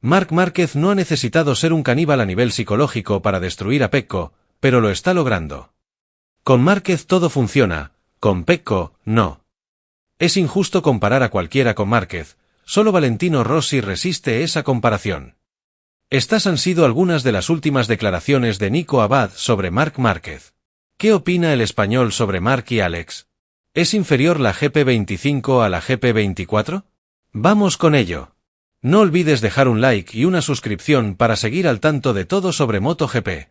Marc Márquez no ha necesitado ser un caníbal a nivel psicológico para destruir a Pecco, pero lo está logrando. Con Márquez todo funciona, con Pecco, no. Es injusto comparar a cualquiera con Márquez, solo Valentino Rossi resiste esa comparación. Estas han sido algunas de las últimas declaraciones de Nico Abad sobre Marc Márquez. ¿Qué opina el español sobre Marc y Alex? ¿Es inferior la GP25 a la GP24? Vamos con ello. No olvides dejar un like y una suscripción para seguir al tanto de todo sobre MotoGP.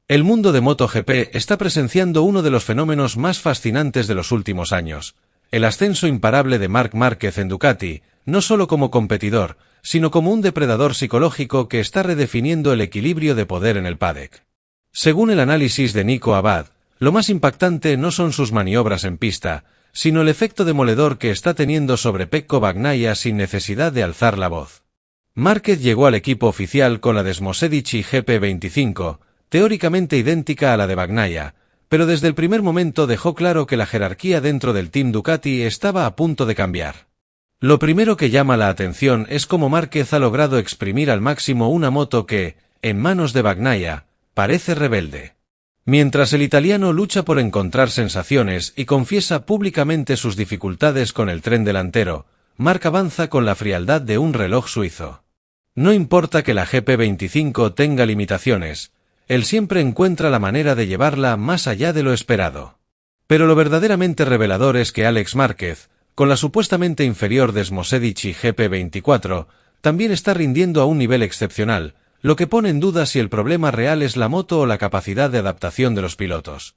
El mundo de MotoGP está presenciando uno de los fenómenos más fascinantes de los últimos años, el ascenso imparable de Marc Márquez en Ducati, no solo como competidor, sino como un depredador psicológico que está redefiniendo el equilibrio de poder en el paddock. Según el análisis de Nico Abad, lo más impactante no son sus maniobras en pista, sino el efecto demoledor que está teniendo sobre Pecco Bagnaia sin necesidad de alzar la voz. Márquez llegó al equipo oficial con la Desmosedici GP25, teóricamente idéntica a la de Bagnaia, pero desde el primer momento dejó claro que la jerarquía dentro del Team Ducati estaba a punto de cambiar. Lo primero que llama la atención es cómo Márquez ha logrado exprimir al máximo una moto que, en manos de Bagnaia, parece rebelde. Mientras el italiano lucha por encontrar sensaciones y confiesa públicamente sus dificultades con el tren delantero, Marc avanza con la frialdad de un reloj suizo. No importa que la GP25 tenga limitaciones, él siempre encuentra la manera de llevarla más allá de lo esperado. Pero lo verdaderamente revelador es que Alex Márquez, con la supuestamente inferior Desmosedici GP24, también está rindiendo a un nivel excepcional, lo que pone en duda si el problema real es la moto o la capacidad de adaptación de los pilotos.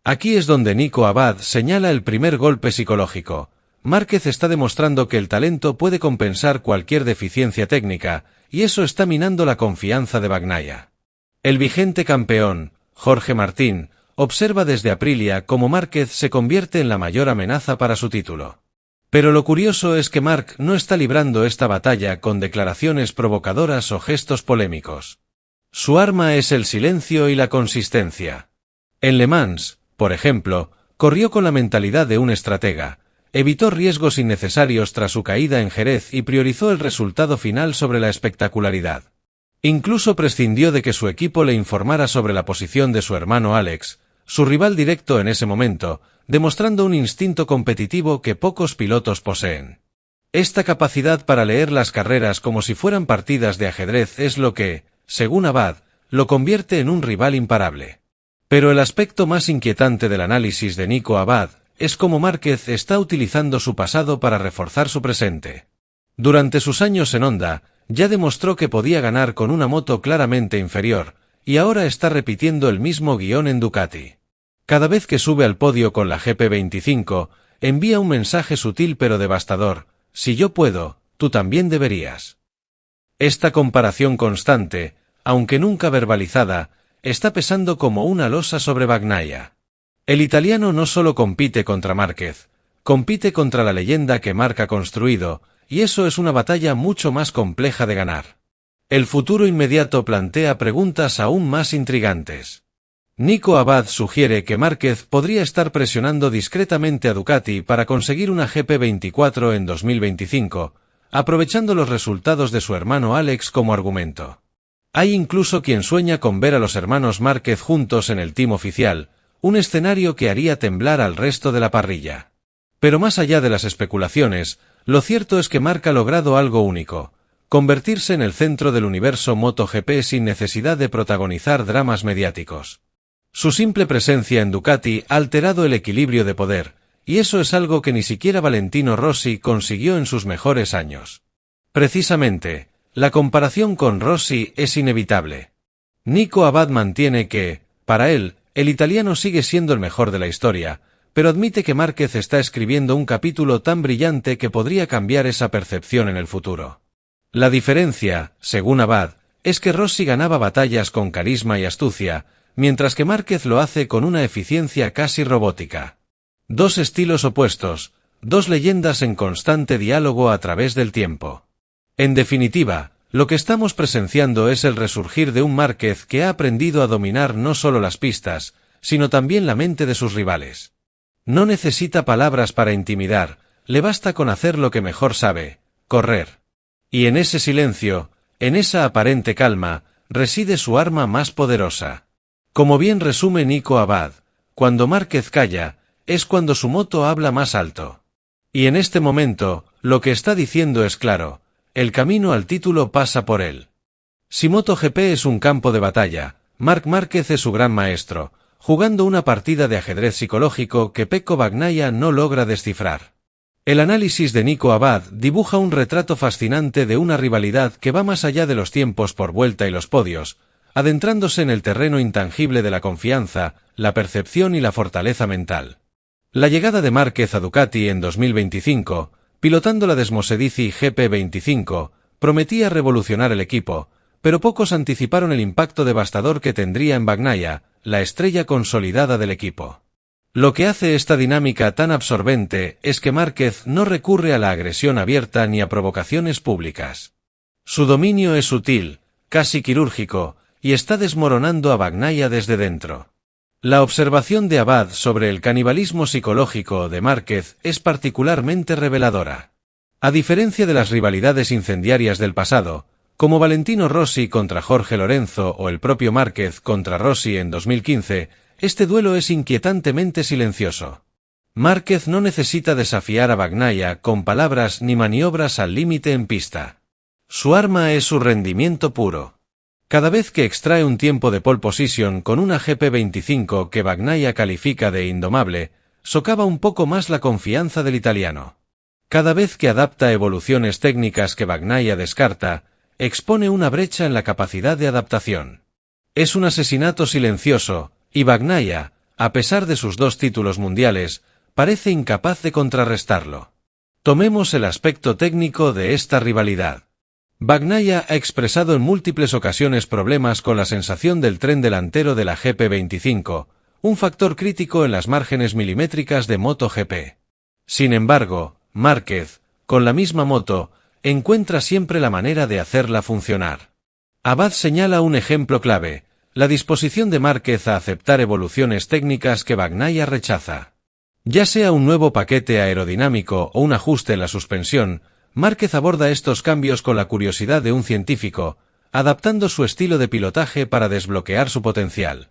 Aquí es donde Nico Abad señala el primer golpe psicológico. Márquez está demostrando que el talento puede compensar cualquier deficiencia técnica, y eso está minando la confianza de Bagnaia. El vigente campeón, Jorge Martín, observa desde Aprilia cómo Márquez se convierte en la mayor amenaza para su título. Pero lo curioso es que Marc no está librando esta batalla con declaraciones provocadoras o gestos polémicos. Su arma es el silencio y la consistencia. En Le Mans, por ejemplo, corrió con la mentalidad de un estratega, evitó riesgos innecesarios tras su caída en Jerez y priorizó el resultado final sobre la espectacularidad. Incluso prescindió de que su equipo le informara sobre la posición de su hermano Alex, su rival directo en ese momento, demostrando un instinto competitivo que pocos pilotos poseen. Esta capacidad para leer las carreras como si fueran partidas de ajedrez es lo que, según Abad, lo convierte en un rival imparable. Pero el aspecto más inquietante del análisis de Nico Abad es cómo Márquez está utilizando su pasado para reforzar su presente. Durante sus años en Honda, ya demostró que podía ganar con una moto claramente inferior, y ahora está repitiendo el mismo guión en Ducati. Cada vez que sube al podio con la GP25, envía un mensaje sutil pero devastador: si yo puedo, tú también deberías. Esta comparación constante, aunque nunca verbalizada, está pesando como una losa sobre Bagnaia. El italiano no solo compite contra Márquez, compite contra la leyenda que Marc ha construido, y eso es una batalla mucho más compleja de ganar. El futuro inmediato plantea preguntas aún más intrigantes. Nico Abad sugiere que Márquez podría estar presionando discretamente a Ducati para conseguir una GP24 en 2025, aprovechando los resultados de su hermano Alex como argumento. Hay incluso quien sueña con ver a los hermanos Márquez juntos en el team oficial, un escenario que haría temblar al resto de la parrilla. Pero más allá de las especulaciones, lo cierto es que Marc ha logrado algo único: convertirse en el centro del universo MotoGP sin necesidad de protagonizar dramas mediáticos. Su simple presencia en Ducati ha alterado el equilibrio de poder, y eso es algo que ni siquiera Valentino Rossi consiguió en sus mejores años. Precisamente, la comparación con Rossi es inevitable. Nico Abad mantiene que, para él, el italiano sigue siendo el mejor de la historia, pero admite que Márquez está escribiendo un capítulo tan brillante que podría cambiar esa percepción en el futuro. La diferencia, según Abad, es que Rossi ganaba batallas con carisma y astucia, mientras que Márquez lo hace con una eficiencia casi robótica. Dos estilos opuestos, dos leyendas en constante diálogo a través del tiempo. En definitiva, lo que estamos presenciando es el resurgir de un Márquez que ha aprendido a dominar no solo las pistas, sino también la mente de sus rivales. No necesita palabras para intimidar, le basta con hacer lo que mejor sabe: correr. Y en ese silencio, En esa aparente calma, reside su arma más poderosa. Como bien resume Nico Abad, cuando Márquez calla, es cuando su moto habla más alto. Y en este momento, lo que está diciendo es claro, el camino al título pasa por él. Si MotoGP es un campo de batalla, Marc Márquez es su gran maestro, jugando una partida de ajedrez psicológico que Pecco Bagnaia no logra descifrar. El análisis de Nico Abad dibuja un retrato fascinante de una rivalidad que va más allá de los tiempos por vuelta y los podios, adentrándose en el terreno intangible de la confianza, la percepción y la fortaleza mental. La llegada de Márquez a Ducati en 2025, pilotando la Desmosedici GP25, prometía revolucionar el equipo, pero pocos anticiparon el impacto devastador que tendría en Bagnaia, la estrella consolidada del equipo. Lo que hace esta dinámica tan absorbente es que Márquez no recurre a la agresión abierta ni a provocaciones públicas. Su dominio es sutil, casi quirúrgico, y está desmoronando a Bagnaia desde dentro. La observación de Abad sobre el canibalismo psicológico de Márquez es particularmente reveladora. A diferencia de las rivalidades incendiarias del pasado, como Valentino Rossi contra Jorge Lorenzo o el propio Márquez contra Rossi en 2015, este duelo es inquietantemente silencioso. Márquez no necesita desafiar a Bagnaia con palabras ni maniobras al límite en pista. Su arma es su rendimiento puro. Cada vez que extrae un tiempo de pole position con una GP25 que Bagnaia califica de indomable, socava un poco más la confianza del italiano. Cada vez que adapta evoluciones técnicas que Bagnaia descarta, expone una brecha en la capacidad de adaptación. Es un asesinato silencioso, y Bagnaia, a pesar de sus 2 títulos mundiales, parece incapaz de contrarrestarlo. Tomemos el aspecto técnico de esta rivalidad. Bagnaia ha expresado en múltiples ocasiones problemas con la sensación del tren delantero de la GP25, un factor crítico en las márgenes milimétricas de MotoGP. Sin embargo, Márquez, con la misma moto, encuentra siempre la manera de hacerla funcionar. Abad señala un ejemplo clave, la disposición de Márquez a aceptar evoluciones técnicas que Bagnaia rechaza. Ya sea un nuevo paquete aerodinámico o un ajuste en la suspensión, Márquez aborda estos cambios con la curiosidad de un científico, adaptando su estilo de pilotaje para desbloquear su potencial.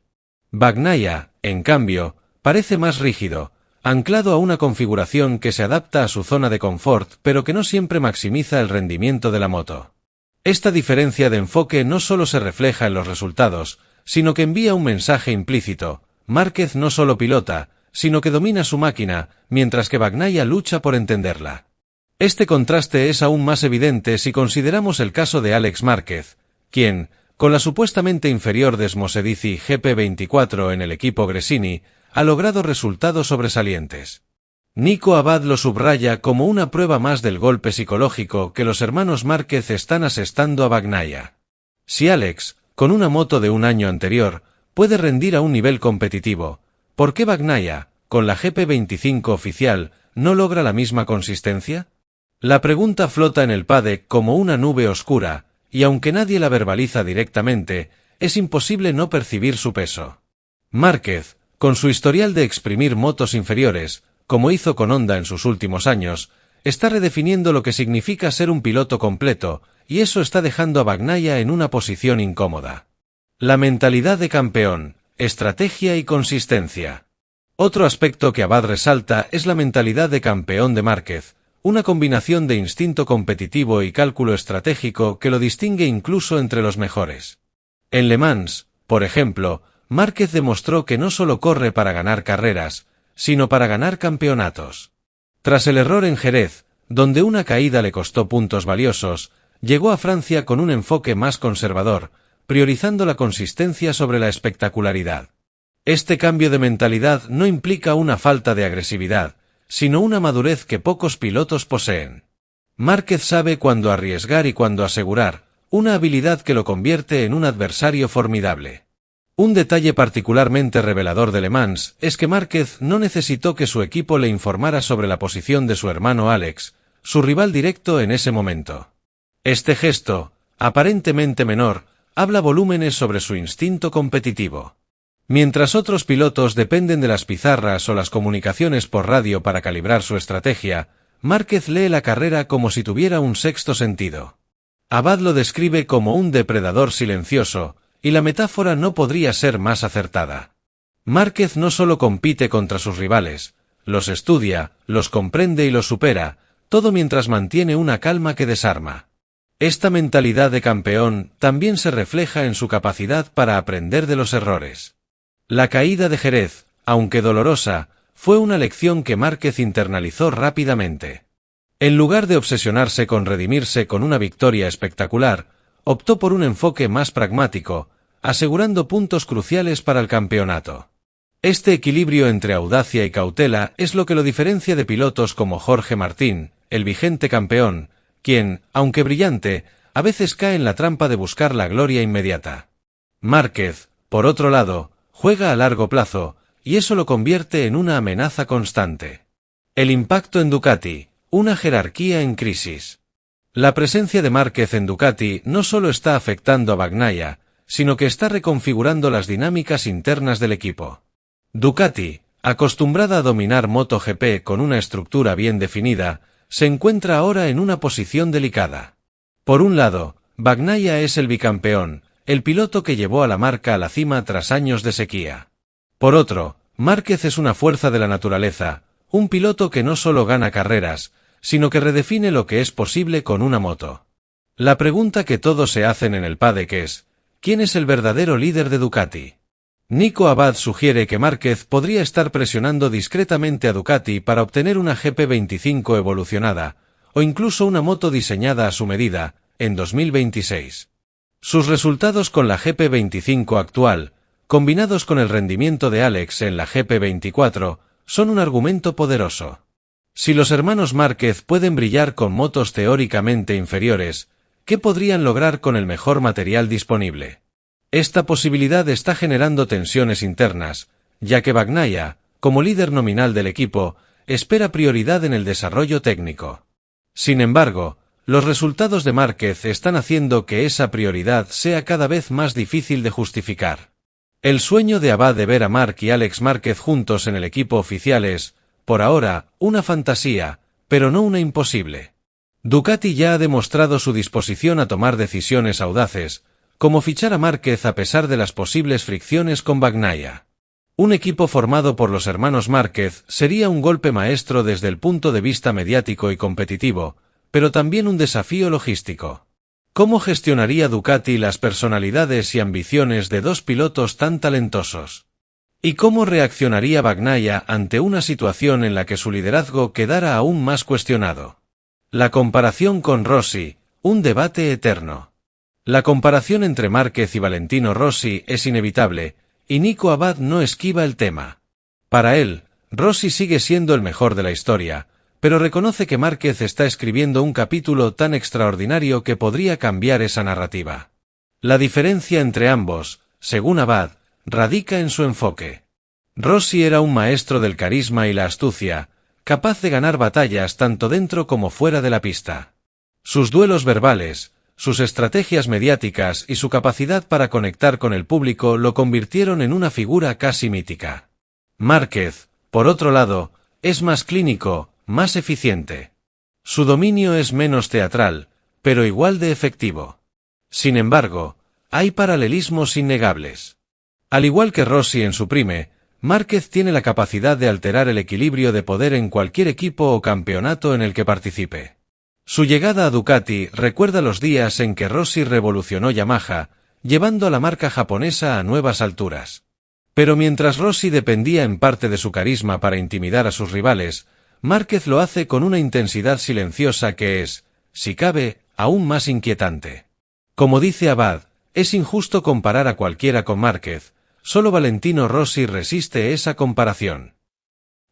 Bagnaia, en cambio, parece más rígido, anclado a una configuración que se adapta a su zona de confort pero que no siempre maximiza el rendimiento de la moto. Esta diferencia de enfoque no solo se refleja en los resultados, sino que envía un mensaje implícito: Márquez no solo pilota, sino que domina su máquina, mientras que Bagnaia lucha por entenderla. Este contraste es aún más evidente si consideramos el caso de Alex Márquez, quien, con la supuestamente inferior Desmosedici GP24 en el equipo Gresini, ha logrado resultados sobresalientes. Nico Abad lo subraya como una prueba más del golpe psicológico que los hermanos Márquez están asestando a Bagnaia. Si Alex, con una moto de un año anterior, puede rendir a un nivel competitivo, ¿por qué Bagnaia, con la GP25 oficial, no logra la misma consistencia? La pregunta flota en el paddock como una nube oscura, y aunque nadie la verbaliza directamente, es imposible no percibir su peso. Márquez, con su historial de exprimir motos inferiores, como hizo con Honda en sus últimos años, está redefiniendo lo que significa ser un piloto completo, y eso está dejando a Bagnaia en una posición incómoda. La mentalidad de campeón, estrategia y consistencia. Otro aspecto que Abad resalta es la mentalidad de campeón de Márquez, una combinación de instinto competitivo y cálculo estratégico que lo distingue incluso entre los mejores. En Le Mans, por ejemplo, Márquez demostró que no solo corre para ganar carreras, sino para ganar campeonatos. Tras el error en Jerez, donde una caída le costó puntos valiosos, llegó a Francia con un enfoque más conservador, priorizando la consistencia sobre la espectacularidad. Este cambio de mentalidad no implica una falta de agresividad, sino una madurez que pocos pilotos poseen. Márquez sabe cuándo arriesgar y cuándo asegurar, una habilidad que lo convierte en un adversario formidable. Un detalle particularmente revelador de Le Mans es que Márquez no necesitó que su equipo le informara sobre la posición de su hermano Alex, su rival directo en ese momento. Este gesto, aparentemente menor, habla volúmenes sobre su instinto competitivo. Mientras otros pilotos dependen de las pizarras o las comunicaciones por radio para calibrar su estrategia, Márquez lee la carrera como si tuviera un sexto sentido. Abad lo describe como un depredador silencioso, y la metáfora no podría ser más acertada. Márquez no solo compite contra sus rivales, los estudia, los comprende y los supera, todo mientras mantiene una calma que desarma. Esta mentalidad de campeón también se refleja en su capacidad para aprender de los errores. La caída de Jerez, aunque dolorosa, fue una lección que Márquez internalizó rápidamente. En lugar de obsesionarse con redimirse con una victoria espectacular, optó por un enfoque más pragmático, asegurando puntos cruciales para el campeonato. Este equilibrio entre audacia y cautela es lo que lo diferencia de pilotos como Jorge Martín, el vigente campeón, quien, aunque brillante, a veces cae en la trampa de buscar la gloria inmediata. Márquez, por otro lado, juega a largo plazo, y eso lo convierte en una amenaza constante. El impacto en Ducati, una jerarquía en crisis. La presencia de Márquez en Ducati no solo está afectando a Bagnaia, sino que está reconfigurando las dinámicas internas del equipo. Ducati, acostumbrada a dominar MotoGP con una estructura bien definida, se encuentra ahora en una posición delicada. Por un lado, Bagnaia es el bicampeón, el piloto que llevó a la marca a la cima tras años de sequía. Por otro, Márquez es una fuerza de la naturaleza, un piloto que no solo gana carreras, sino que redefine lo que es posible con una moto. La pregunta que todos se hacen en el paddock es, ¿quién es el verdadero líder de Ducati? Nico Abad sugiere que Márquez podría estar presionando discretamente a Ducati para obtener una GP25 evolucionada, o incluso una moto diseñada a su medida, en 2026. Sus resultados con la GP25 actual, combinados con el rendimiento de Alex en la GP24, son un argumento poderoso. Si los hermanos Márquez pueden brillar con motos teóricamente inferiores, ¿qué podrían lograr con el mejor material disponible? Esta posibilidad está generando tensiones internas, ya que Bagnaia, como líder nominal del equipo, espera prioridad en el desarrollo técnico. Sin embargo, los resultados de Márquez están haciendo que esa prioridad sea cada vez más difícil de justificar. El sueño de Abad de ver a Marc y Alex Márquez juntos en el equipo oficial es, por ahora, una fantasía, pero no una imposible. Ducati ya ha demostrado su disposición a tomar decisiones audaces, como fichar a Márquez a pesar de las posibles fricciones con Bagnaia. Un equipo formado por los hermanos Márquez sería un golpe maestro desde el punto de vista mediático y competitivo, pero también un desafío logístico. ¿Cómo gestionaría Ducati las personalidades y ambiciones de dos pilotos tan talentosos? ¿Y cómo reaccionaría Bagnaia ante una situación en la que su liderazgo quedara aún más cuestionado? La comparación con Rossi, un debate eterno. La comparación entre Márquez y Valentino Rossi es inevitable, y Nico Abad no esquiva el tema. Para él, Rossi sigue siendo el mejor de la historia, pero reconoce que Márquez está escribiendo un capítulo tan extraordinario que podría cambiar esa narrativa. La diferencia entre ambos, según Abad, radica en su enfoque. Rossi era un maestro del carisma y la astucia, capaz de ganar batallas tanto dentro como fuera de la pista. Sus duelos verbales, sus estrategias mediáticas y su capacidad para conectar con el público lo convirtieron en una figura casi mítica. Márquez, por otro lado, es más clínico, más eficiente. Su dominio es menos teatral, pero igual de efectivo. Sin embargo, hay paralelismos innegables. Al igual que Rossi en su prime, Márquez tiene la capacidad de alterar el equilibrio de poder en cualquier equipo o campeonato en el que participe. Su llegada a Ducati recuerda los días en que Rossi revolucionó Yamaha, llevando a la marca japonesa a nuevas alturas. Pero mientras Rossi dependía en parte de su carisma para intimidar a sus rivales, Márquez lo hace con una intensidad silenciosa que es, si cabe, aún más inquietante. Como dice Abad, es injusto comparar a cualquiera con Márquez, solo Valentino Rossi resiste esa comparación.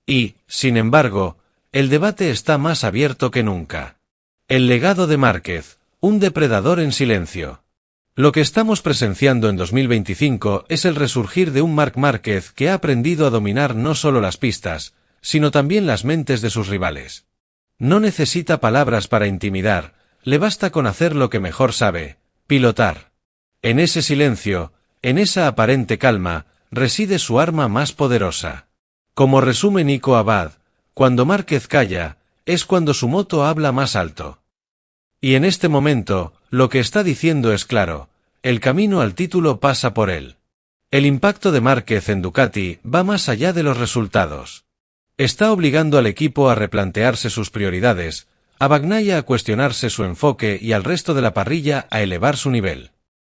Y, sin embargo, el debate está más abierto que nunca. El legado de Márquez, un depredador en silencio. Lo que estamos presenciando en 2025 es el resurgir de un Marc Márquez que ha aprendido a dominar no solo las pistas, sino también las mentes de sus rivales. No necesita palabras para intimidar, le basta con hacer lo que mejor sabe, pilotar. En ese silencio, en esa aparente calma, reside su arma más poderosa. Como resume Nico Abad, cuando Márquez calla, es cuando su moto habla más alto. Y en este momento, lo que está diciendo es claro, el camino al título pasa por él. El impacto de Márquez en Ducati va más allá de los resultados. Está obligando al equipo a replantearse sus prioridades, a Bagnaia a cuestionarse su enfoque y al resto de la parrilla a elevar su nivel.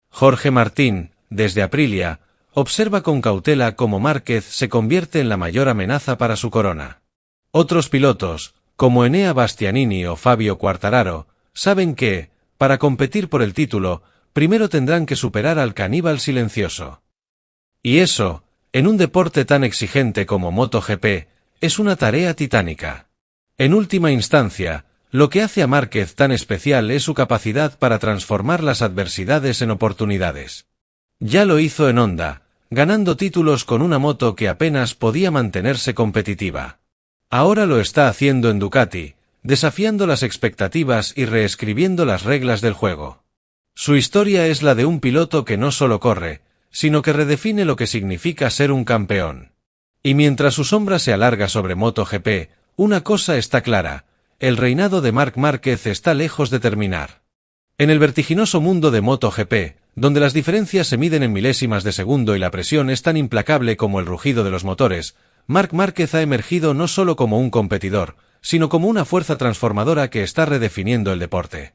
Jorge Martín, desde Aprilia, observa con cautela cómo Márquez se convierte en la mayor amenaza para su corona. Otros pilotos, como Enea Bastianini o Fabio Quartararo, saben que, para competir por el título, primero tendrán que superar al caníbal silencioso. Y eso, en un deporte tan exigente como MotoGP, es una tarea titánica. En última instancia, lo que hace a Márquez tan especial es su capacidad para transformar las adversidades en oportunidades. Ya lo hizo en Honda, ganando títulos con una moto que apenas podía mantenerse competitiva. Ahora lo está haciendo en Ducati, desafiando las expectativas y reescribiendo las reglas del juego. Su historia es la de un piloto que no solo corre, sino que redefine lo que significa ser un campeón. Y mientras su sombra se alarga sobre MotoGP, una cosa está clara, el reinado de Marc Márquez está lejos de terminar. En el vertiginoso mundo de MotoGP, donde las diferencias se miden en milésimas de segundo y la presión es tan implacable como el rugido de los motores, Marc Márquez ha emergido no solo como un competidor, sino como una fuerza transformadora que está redefiniendo el deporte.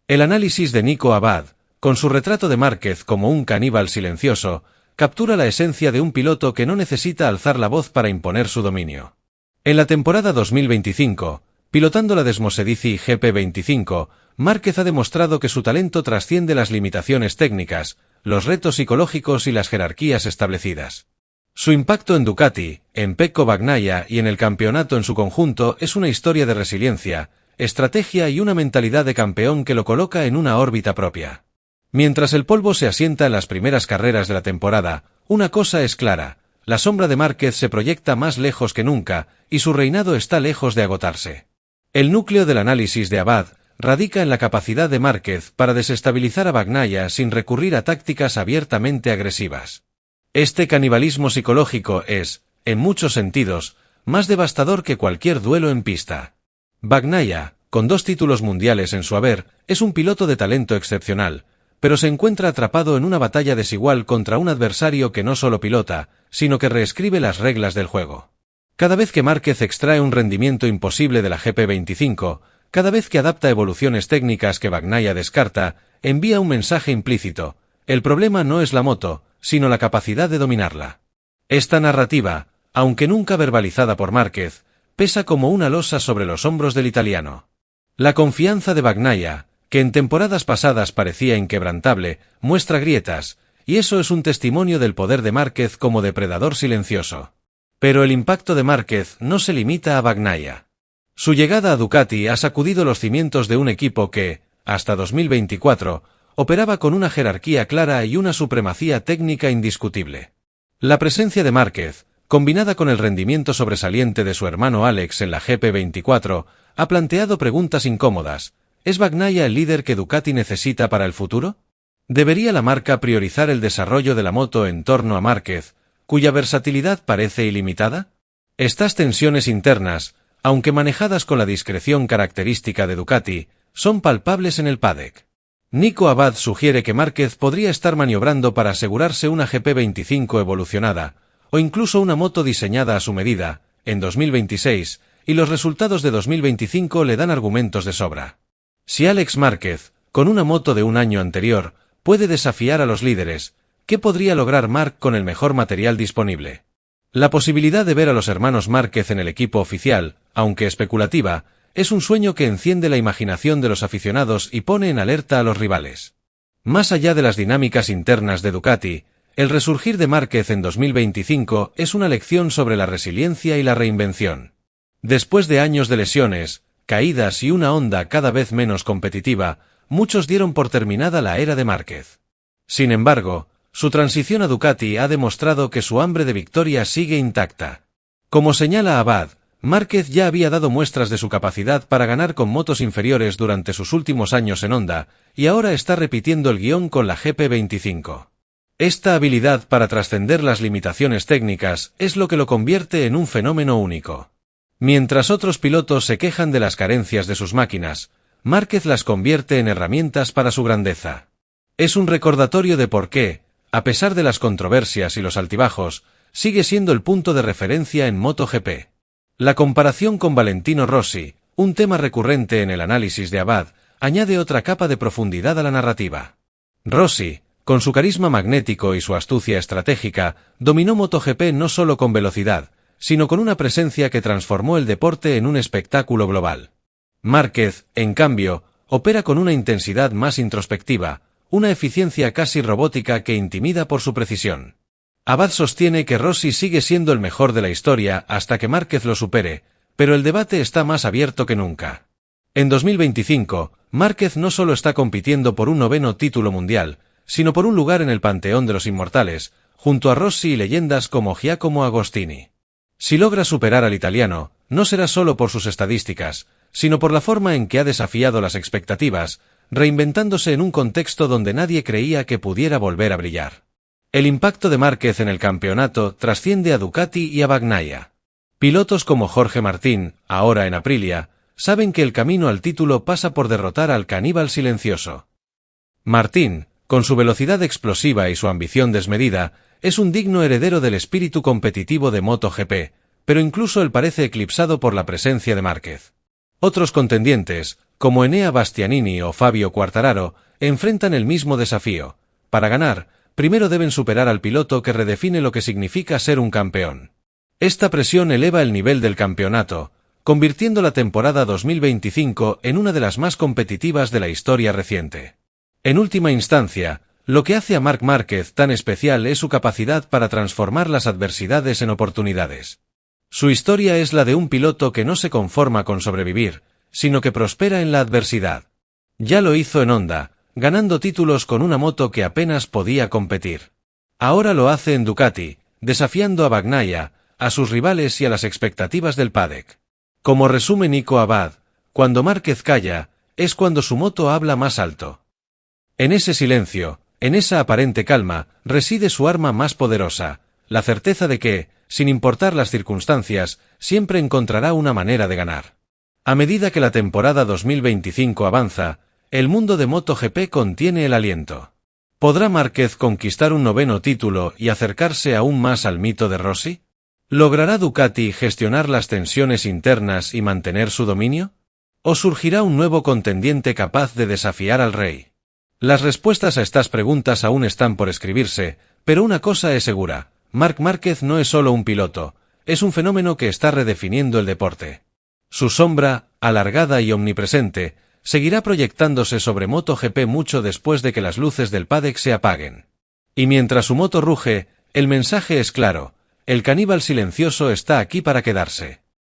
El análisis de Nico Abad, con su retrato de Márquez como un caníbal silencioso, captura la esencia de un piloto que no necesita alzar la voz para imponer su dominio. En la temporada 2025, pilotando la Desmosedici GP25, Márquez ha demostrado que su talento trasciende las limitaciones técnicas, los retos psicológicos y las jerarquías establecidas. Su impacto en Ducati, en Pecco Bagnaia y en el campeonato en su conjunto es una historia de resiliencia, estrategia y una mentalidad de campeón que lo coloca en una órbita propia. Mientras el polvo se asienta en las primeras carreras de la temporada, una cosa es clara, la sombra de Márquez se proyecta más lejos que nunca y su reinado está lejos de agotarse. El núcleo del análisis de Abad radica en la capacidad de Márquez para desestabilizar a Bagnaia sin recurrir a tácticas abiertamente agresivas. Este canibalismo psicológico es, en muchos sentidos, más devastador que cualquier duelo en pista. Bagnaia, con 2 títulos mundiales en su haber, es un piloto de talento excepcional, pero se encuentra atrapado en una batalla desigual contra un adversario que no solo pilota, sino que reescribe las reglas del juego. Cada vez que Márquez extrae un rendimiento imposible de la GP25, cada vez que adapta evoluciones técnicas que Bagnaia descarta, envía un mensaje implícito: el problema no es la moto, sino la capacidad de dominarla. Esta narrativa, aunque nunca verbalizada por Márquez, pesa como una losa sobre los hombros del italiano. La confianza de Bagnaia, que en temporadas pasadas parecía inquebrantable, muestra grietas, y eso es un testimonio del poder de Márquez como depredador silencioso. Pero el impacto de Márquez no se limita a Bagnaia. Su llegada a Ducati ha sacudido los cimientos de un equipo que, hasta 2024, operaba con una jerarquía clara y una supremacía técnica indiscutible. La presencia de Márquez, combinada con el rendimiento sobresaliente de su hermano Alex en la GP24, ha planteado preguntas incómodas. ¿Es Bagnaia el líder que Ducati necesita para el futuro? ¿Debería la marca priorizar el desarrollo de la moto en torno a Márquez, cuya versatilidad parece ilimitada? Estas tensiones internas, aunque manejadas con la discreción característica de Ducati, son palpables en el paddock. Nico Abad sugiere que Márquez podría estar maniobrando para asegurarse una GP25 evolucionada, o incluso una moto diseñada a su medida, en 2026, y los resultados de 2025 le dan argumentos de sobra. Si Alex Márquez, con una moto de un año anterior, puede desafiar a los líderes, ¿qué podría lograr Marc con el mejor material disponible? La posibilidad de ver a los hermanos Márquez en el equipo oficial, aunque especulativa, es un sueño que enciende la imaginación de los aficionados y pone en alerta a los rivales. Más allá de las dinámicas internas de Ducati, el resurgir de Márquez en 2025 es una lección sobre la resiliencia y la reinvención. Después de años de lesiones, caídas y una Honda cada vez menos competitiva, muchos dieron por terminada la era de Márquez. Sin embargo, su transición a Ducati ha demostrado que su hambre de victoria sigue intacta. Como señala Abad, Márquez ya había dado muestras de su capacidad para ganar con motos inferiores durante sus últimos años en Honda, y ahora está repitiendo el guión con la GP25. Esta habilidad para trascender las limitaciones técnicas es lo que lo convierte en un fenómeno único. Mientras otros pilotos se quejan de las carencias de sus máquinas, Márquez las convierte en herramientas para su grandeza. Es un recordatorio de por qué, a pesar de las controversias y los altibajos, sigue siendo el punto de referencia en MotoGP. La comparación con Valentino Rossi, un tema recurrente en el análisis de Abad, añade otra capa de profundidad a la narrativa. Rossi, con su carisma magnético y su astucia estratégica, dominó MotoGP no solo con velocidad, sino con una presencia que transformó el deporte en un espectáculo global. Márquez, en cambio, opera con una intensidad más introspectiva, una eficiencia casi robótica que intimida por su precisión. Abad sostiene que Rossi sigue siendo el mejor de la historia hasta que Márquez lo supere, pero el debate está más abierto que nunca. En 2025, Márquez no solo está compitiendo por un 9º título mundial, sino por un lugar en el panteón de los inmortales, junto a Rossi y leyendas como Giacomo Agostini. Si logra superar al italiano, no será solo por sus estadísticas, sino por la forma en que ha desafiado las expectativas, reinventándose en un contexto donde nadie creía que pudiera volver a brillar. El impacto de Márquez en el campeonato trasciende a Ducati y a Bagnaia. Pilotos como Jorge Martín, ahora en Aprilia, saben que el camino al título pasa por derrotar al caníbal silencioso. Martín, con su velocidad explosiva y su ambición desmedida, es un digno heredero del espíritu competitivo de MotoGP, pero incluso él parece eclipsado por la presencia de Márquez. Otros contendientes, como Enea Bastianini o Fabio Quartararo, enfrentan el mismo desafío. Para ganar, primero deben superar al piloto que redefine lo que significa ser un campeón. Esta presión eleva el nivel del campeonato, convirtiendo la temporada 2025 en una de las más competitivas de la historia reciente. En última instancia, lo que hace a Marc Márquez tan especial es su capacidad para transformar las adversidades en oportunidades. Su historia es la de un piloto que no se conforma con sobrevivir, sino que prospera en la adversidad. Ya lo hizo en Honda, ganando títulos con una moto que apenas podía competir. Ahora lo hace en Ducati, desafiando a Bagnaia, a sus rivales y a las expectativas del paddock. Como resume Nico Abad, cuando Márquez calla, es cuando su moto habla más alto. En ese silencio, en esa aparente calma, reside su arma más poderosa, la certeza de que, sin importar las circunstancias, siempre encontrará una manera de ganar. A medida que la temporada 2025 avanza, el mundo de MotoGP contiene el aliento. ¿Podrá Márquez conquistar un 9º título y acercarse aún más al mito de Rossi? ¿Logrará Ducati gestionar las tensiones internas y mantener su dominio? ¿O surgirá un nuevo contendiente capaz de desafiar al rey? Las respuestas a estas preguntas aún están por escribirse, pero una cosa es segura, Marc Márquez no es solo un piloto, es un fenómeno que está redefiniendo el deporte. Su sombra, alargada y omnipresente, seguirá proyectándose sobre MotoGP mucho después de que las luces del paddock se apaguen. Y mientras su moto ruge, el mensaje es claro, el caníbal silencioso está aquí para quedarse.